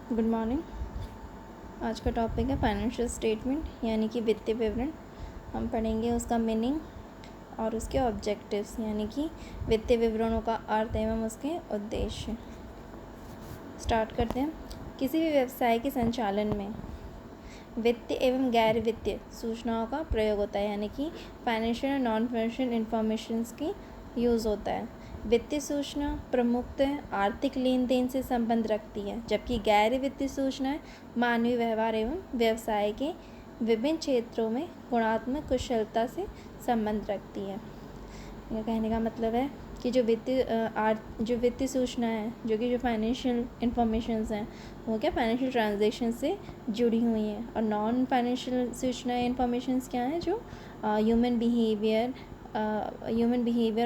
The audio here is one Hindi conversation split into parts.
Good morning. आज का टॉपिक है फाइनेंशियल स्टेटमेंट यानी कि वित्तीय विवरण। हम पढ़ेंगे उसका मीनिंग और उसके ऑब्जेक्टिव्स यानी कि वित्तीय विवरणों का अर्थ एवं उसके उद्देश्य। स्टार्ट करते हैं। किसी भी व्यवसाय के संचालन में वित्तीय एवं गैर वित्तीय सूचनाओं का प्रयोग होता है, यानी कि फाइनेंशियल और नॉन फाइनेंशियल इंफॉर्मेशंस की यूज़ होता है। वित्तीय सूचना प्रमुखतः आर्थिक लेन देन से संबंध रखती है, जबकि गैर वित्तीय सूचनाएं मानवीय व्यवहार एवं व्यवसाय के विभिन्न क्षेत्रों में गुणात्मक कुशलता से संबंध रखती है। यह कहने का मतलब है कि जो वित्तीय सूचनाएं हैं, जो फाइनेंशियल इंफॉर्मेशंस हैं, वो क्या फाइनेंशियल ट्रांजैक्शन से जुड़ी हुई हैं, और नॉन फाइनेंशियल सूचनाएं इंफॉर्मेशंस क्या हैं, जो ह्यूमन बिहेवियर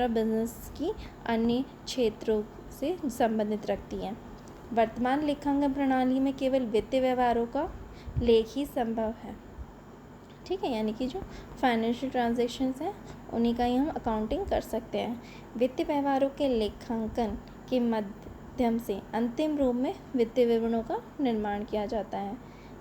और बिजनेस की अन्य क्षेत्रों से संबंधित रखती हैं। वर्तमान लेखांकन प्रणाली में केवल वित्तीय व्यवहारों का लेख ही संभव है। ठीक है, यानी कि जो फाइनेंशियल ट्रांजैक्शंस हैं उन्हीं का ही हम अकाउंटिंग कर सकते हैं। वित्तीय व्यवहारों के लेखांकन के माध्यम से अंतिम रूप में वित्तीय विवरणों का निर्माण किया जाता है,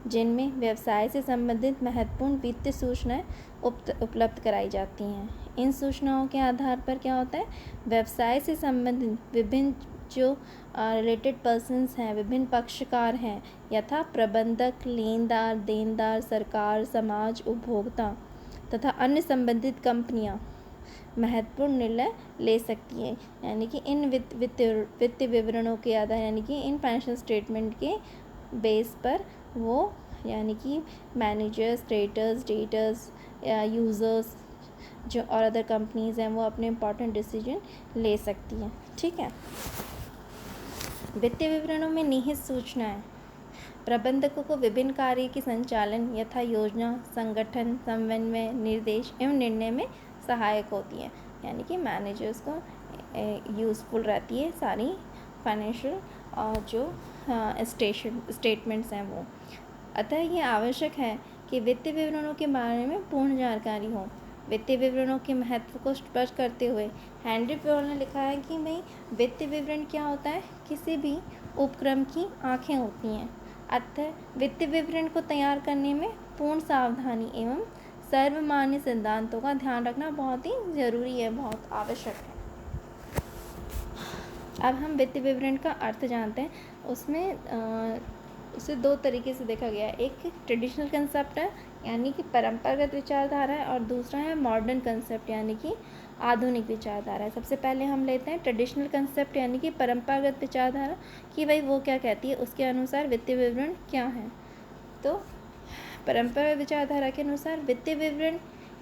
जिनमें व्यवसाय से संबंधित महत्वपूर्ण वित्तीय सूचनाएं उपलब्ध कराई जाती हैं। इन सूचनाओं के आधार पर क्या होता है, व्यवसाय से संबंधित विभिन्न जो रिलेटेड पर्सन्स हैं, विभिन्न पक्षकार हैं, यथा प्रबंधक, लेनदार, देनदार, सरकार, समाज, उपभोक्ता तथा अन्य संबंधित कंपनियां महत्वपूर्ण निर्णय ले सकती हैं। यानी कि इन वित्तीय विवरणों के आधार, यानी कि इन फाइनेंशियल स्टेटमेंट के बेस पर वो, यानी कि मैनेजर्स, क्रेडिटर्स, डेटर्स या यूज़र्स जो और अदर कंपनीज़ हैं, वो अपने इम्पॉर्टेंट डिसीजन ले सकती हैं। ठीक है। वित्तीय विवरणों में निहित सूचनाएं प्रबंधकों को विभिन्न कार्य के संचालन यथा योजना, संगठन, समन्वय, निर्देश एवं निर्णय में सहायक होती हैं। यानी कि मैनेजर्स को यूज़फुल रहती है सारी फाइनेंशियल जो स्टेटमेंट्स हैं वो। अतः ये आवश्यक है कि वित्तीय विवरणों के बारे में पूर्ण जानकारी हो। वित्तीय विवरणों के महत्व को स्पष्ट करते हुए हेनरी पॉल ने लिखा है कि भाई वित्तीय विवरण क्या होता है, किसी भी उपक्रम की आंखें होती हैं। अतः वित्तीय विवरण को तैयार करने में पूर्ण सावधानी एवं सर्वमान्य सिद्धांतों का ध्यान रखना बहुत ही ज़रूरी है, बहुत आवश्यक है। अब हम वित्तीय विवरण का अर्थ जानते हैं। उसमें उसे दो तरीके से देखा गया है। एक ट्रेडिशनल कंसेप्ट है, यानी कि परंपरागत विचारधारा है, और दूसरा है मॉडर्न कंसेप्ट यानी कि आधुनिक विचारधारा है। सबसे पहले हम लेते हैं ट्रेडिशनल कंसेप्ट यानी कि परंपरागत विचारधारा, कि भाई वो क्या कहती है, उसके अनुसार वित्तीय विवरण क्या है। तो परंपरागत विचारधारा के अनुसार वित्तीय विवरण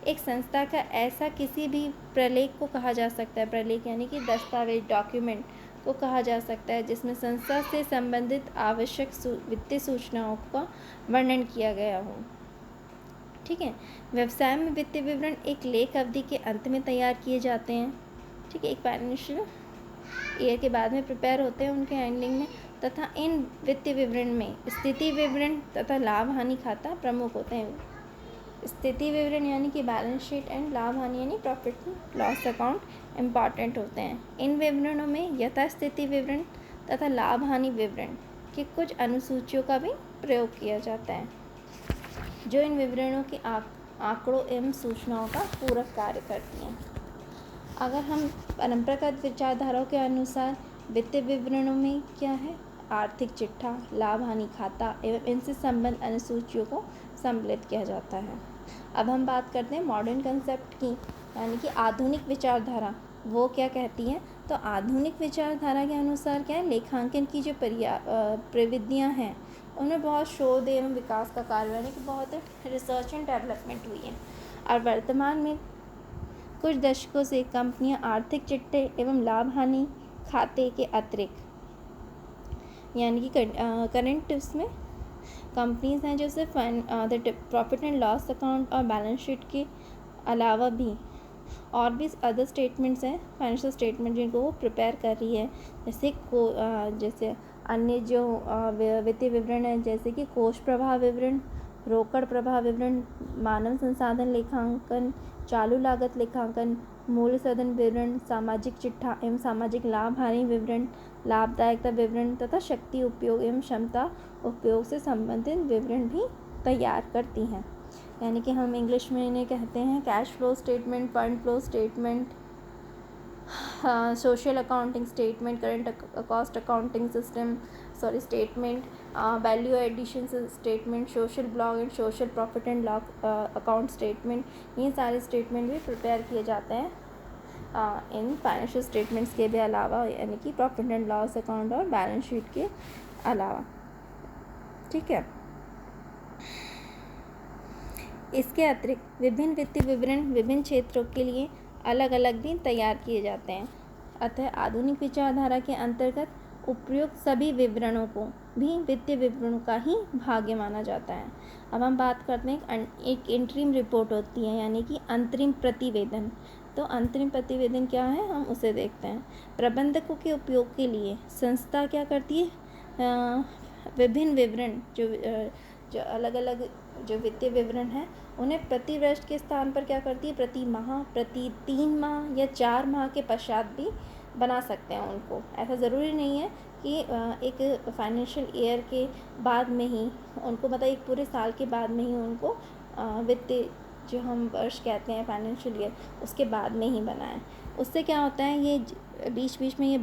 एक संस्था का ऐसा किसी भी प्रलेख को कहा जा सकता है। प्रलेख यानी कि दस्तावेज, डॉक्यूमेंट को कहा जा सकता है जिसमें संस्था से संबंधित आवश्यक वित्तीय सूचनाओं का वर्णन किया गया हो। ठीक है। व्यवसाय में वित्तीय विवरण एक लेख अवधि के अंत में तैयार किए जाते हैं। ठीक है, एक फाइनेंशियल ईयर के बाद में प्रिपेयर होते हैं उनके एंडिंग में, तथा इन वित्तीय विवरण में स्थिति विवरण तथा लाभ हानि खाता प्रमुख होते हैं। स्थिति विवरण यानी कि बैलेंस शीट एंड लाभ हानि यानी प्रॉफिट लॉस अकाउंट इम्पॉर्टेंट होते हैं। इन विवरणों में यथास्थिति विवरण तथा लाभ हानि विवरण की कुछ अनुसूचियों का भी प्रयोग किया जाता है, जो इन विवरणों के आंकड़ों एवं सूचनाओं का पूरक कार्य करती हैं। अगर हम परंपरागत विचारधाराओं के अनुसार वित्तीय विवरणों में क्या है, आर्थिक चिट्ठा, लाभ हानि खाता एवं इनसे संबंध अनुसूचियों को सम्मिलित किया जाता है। अब हम बात करते हैं मॉडर्न कंसेप्ट की, यानी कि आधुनिक विचारधारा वो क्या कहती है। तो आधुनिक विचारधारा के अनुसार क्या है, लेखांकन की जो प्रविधियाँ हैं उनमें बहुत शोध एवं विकास का कार्य, यानी कि बहुत रिसर्च एंड डेवलपमेंट हुई है। और वर्तमान में कुछ दशकों से कंपनियां आर्थिक चिट्ठे एवं लाभ हानि खाते के अतिरिक्त, यानी कि करंट उसमें कंपनीज हैं जो सिर्फ प्रॉफिट एंड लॉस अकाउंट और बैलेंस शीट के अलावा भी और भी अदर स्टेटमेंट्स हैं, फाइनेंशियल स्टेटमेंट, जिनको वो प्रिपेयर कर रही है। जैसे अन्य जो वित्तीय विवरण है, जैसे कि कोष प्रवाह विवरण, रोकड़ प्रवाह विवरण, मानव संसाधन लेखांकन, चालू लागत लेखांकन, मूल्यवर्धन विवरण, सामाजिक चिट्ठा एवं सामाजिक लाभ हानि विवरण, लाभदायकता विवरण तथा शक्ति उपयोग एवं क्षमता उपयोग से संबंधित विवरण भी तैयार करती हैं। यानी कि हम इंग्लिश में इन्हें कहते हैं cash flow statement, fund flow statement, social accounting statement, current cost accounting system statement, value addition statement, social block and social profit and loss account statement. ये सारे स्टेटमेंट भी प्रिपेयर किए जाते हैं इन फाइनेंशियल स्टेटमेंट्स के भी अलावा, यानी कि प्रॉफिट एंड लॉस अकाउंट और बैलेंस शीट के अलावा। ठीक है, इसके अतिरिक्त विभिन्न वित्तीय विवरण विभिन्न क्षेत्रों के लिए अलग अलग भी तैयार किए जाते हैं। अतः आधुनिक विचारधारा के अंतर्गत उपयुक्त सभी विवरणों को भी वित्तीय विवरणों का ही भाग्य माना जाता है। अब हम बात करते हैं एक इंटरिम रिपोर्ट होती है, यानी कि अंतरिम प्रतिवेदन। तो अंतरिम प्रतिवेदन क्या है, हम उसे देखते हैं। प्रबंधकों के उपयोग के लिए संस्था क्या करती है, विभिन्न विवरण जो अलग अलग जो वित्तीय विवरण है उन्हें प्रति वर्ष के स्थान पर क्या करती है, प्रति माह, प्रति 3 माह या 4 माह के पश्चात भी बना सकते हैं उनको। ऐसा ज़रूरी नहीं है कि एक फाइनेंशियल ईयर के बाद में ही उनको, मतलब एक पूरे साल के बाद में ही उनको वित्तीय जो हम वर्ष कहते हैं फाइनेंशियल ईयर, उसके बाद में ही बनाएं। उससे क्या होता है, ये बीच बीच में ये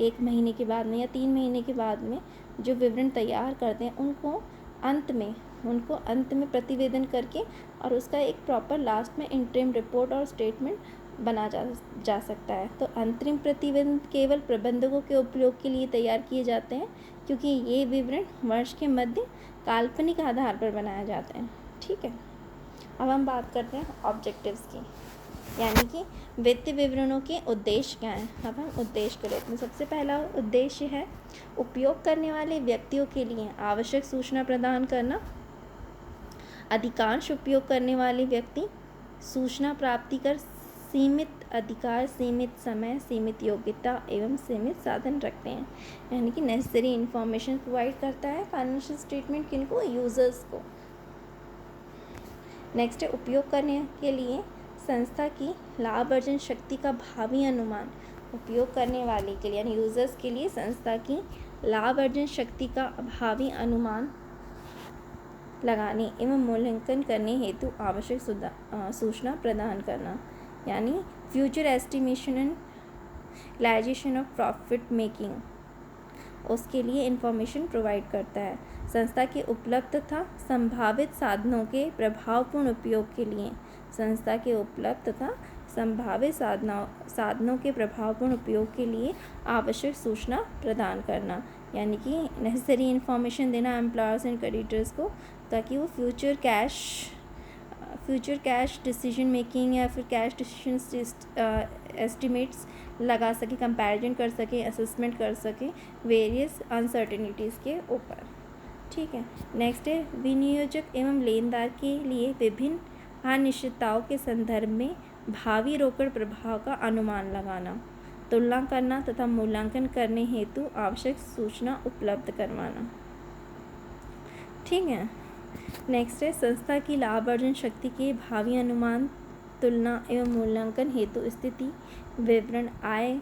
1 महीने के बाद में या 3 महीने के बाद में जो विवरण तैयार करते हैं उनको अंत में प्रतिवेदन करके और उसका एक प्रॉपर लास्ट में इंटरिम रिपोर्ट और स्टेटमेंट बना जा सकता है। तो अंतरिम प्रतिवेदन केवल प्रबंधकों के उपयोग के लिए तैयार किए जाते हैं, क्योंकि ये विवरण वर्ष के मध्य काल्पनिक आधार पर बनाए जाते हैं। ठीक है, अब हम बात करते हैं ऑब्जेक्टिव्स की, यानी कि वित्तीय विवरणों के उद्देश्य क्या हैं। अब हम उद्देश्य को लेते हैं। सबसे पहला उद्देश्य है उपयोग करने वाले व्यक्तियों के लिए आवश्यक सूचना प्रदान करना। अधिकांश उपयोग करने वाले व्यक्ति सूचना प्राप्ति कर सीमित अधिकार, सीमित समय, सीमित योग्यता एवं सीमित साधन रखते हैं। यानी कि नेसेसरी इन्फॉर्मेशन प्रोवाइड करता है फाइनेंशियल स्टेटमेंट किनको, यूजर्स को। नेक्स्ट है उपयोग करने के लिए संस्था की लाभ अर्जन शक्ति का भावी अनुमान। उपयोग करने वाले के लिए यानी यूजर्स के लिए संस्था की लाभ अर्जन शक्ति का भावी अनुमान लगाने एवं मूल्यांकन करने हेतु आवश्यक सूचना प्रदान करना, यानी future estimation and realisation of profit making, उसके लिए इंफॉर्मेशन प्रोवाइड करता है। संस्था के उपलब्ध तथा संभावित साधनों के प्रभावपूर्ण उपयोग के लिए संस्था के उपलब्ध तथा संभावित साधनों के प्रभावपूर्ण उपयोग के लिए आवश्यक सूचना प्रदान करना, यानी कि नेसेसरी इन्फॉर्मेशन देना एम्प्लॉयर्स एंड क्रेडिटर्स को, ताकि वो फ्यूचर कैश डिसीजन मेकिंग या फिर कैश डिसीजन एस्टिमेट्स लगा सके, कंपैरिजन कर सके, असेसमेंट कर सके वेरियस अनसर्टेनिटीज़ के ऊपर। ठीक है, नेक्स्ट है विनियोजक एवं लेनदार के लिए विभिन्न अनिश्चितताओं के संदर्भ में भावी रोकड़ प्रभाव का अनुमान लगाना, तुलना करना तथा मूल्यांकन करने हेतु आवश्यक सूचना उपलब्ध करवाना। ठीक है, नेक्स्ट है संस्था की लाभ अर्जन शक्ति के भावी अनुमान, तुलना एवं मूल्यांकन हेतु स्थिति विवरण, आय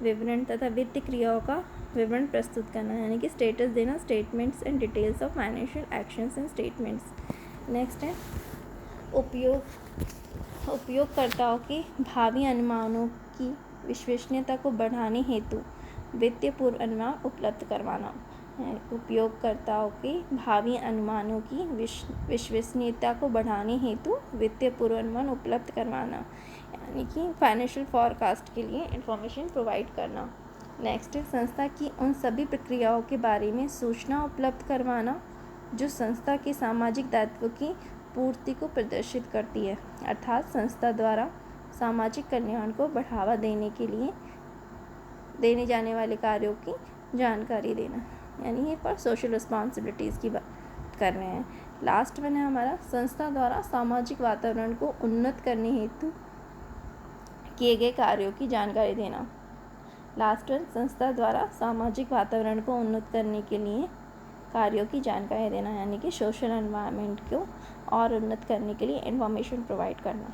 विवरण तथा वित्तीय क्रियाओं का विवरण प्रस्तुत करना, यानी कि स्टेटस देना, statements and details of financial actions and statements. Next है उपयोगकर्ताओं के भावी अनुमानों की विश्वसनीयता को बढ़ाने हेतु वित्तीय पूर्वानुमान उपलब्ध करवाना। उपयोगकर्ताओं के भावी अनुमानों की विश्वसनीयता को बढ़ाने हेतु वित्तीय पूर्वानुमान उपलब्ध करवाना, यानी कि फाइनेंशियल फॉरकास्ट के लिए इंफॉर्मेशन प्रोवाइड करना। नेक्स्ट है संस्था की उन सभी प्रक्रियाओं के बारे में सूचना उपलब्ध करवाना जो संस्था के सामाजिक दायित्व की पूर्ति को प्रदर्शित करती है, अर्थात संस्था द्वारा सामाजिक कल्याण को बढ़ावा देने के लिए देने जाने वाले कार्यों की जानकारी देना, यानी ये पर सोशल रिस्पॉन्सिबिलिटीज़ की बात कर रहे हैं। लास्ट वन है हमारा संस्था द्वारा सामाजिक वातावरण को उन्नत करने हेतु किए गए कार्यों की जानकारी देना। लास्ट वन संस्था द्वारा सामाजिक वातावरण को उन्नत करने के लिए कार्यों की जानकारी देना, यानी कि सोशल एनवायरनमेंट को और उन्नत करने के लिए इन्फॉर्मेशन प्रोवाइड करना।